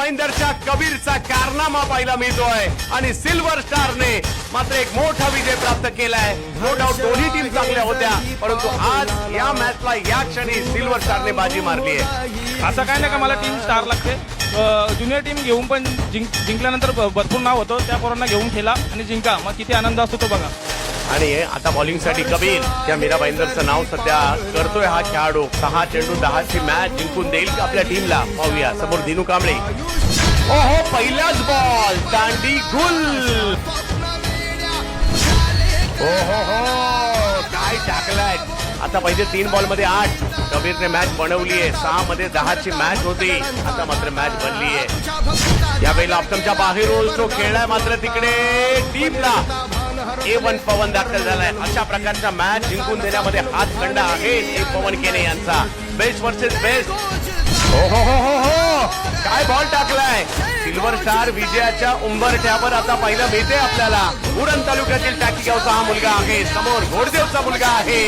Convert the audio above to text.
भाईंदरच्या कबीरचा कारनामा पाहायला मिळतोय आणि सिल्वर स्टारने मात्र एक मोठा विजय प्राप्त केलाय. नो डाऊट दोन्ही टीम चांगल्या होत्या, परंतु आज या मॅचला या क्षणी सिल्वर स्टारने बाजी मारली आहे. असं काय नाही का मला टीम स्टार लागते. ज्युनियर टीम घेऊन पण जिंकल्यानंतर भरपूर नाव होतं, त्या पोरांना घेऊन खेळा आणि जिंका, मग किती आनंद असतो तो बघा. आणि आता बॉलिंगसाठी कबीर या मीरा भाईंदरचं नाव सध्या करतोय हा खेळाडू. 6 चेंडू 10ची मॅच जिंकून देईल की आपल्या टीमला. पाहूया समोर दिनू कांबळे. ओहो, पहिलाच बॉल दांडी गुल. ओहो हो, काय टाकलाय. आता पाहिजे 3 बॉल मध्ये 8. कबीरने मॅच बनवली आहे. 6 मध्ये 10ची मॅच होती, आता मात्र मॅच बनली आहे. यावेळेला ऑप्टमच्या बाहेरून तो खेळलाय, मात्र तिकडे टीमला A1 पवन दाखल झालाय. अशा प्रकारचा मॅच जिंकून देण्यामध्ये हातखंडा आहे पवन केने यांचा. Best versus best. हो हो हो हो हो, काय बॉल टाकलाय. सिल्वर स्टार विजयाच्या उंबरठ्यावर आता पाहिलं मिळते आपल्याला. उरण तालुक्यातील टाकीगावचा हा मुलगा आहे, समोर घोडदेवचा मुलगा आहे.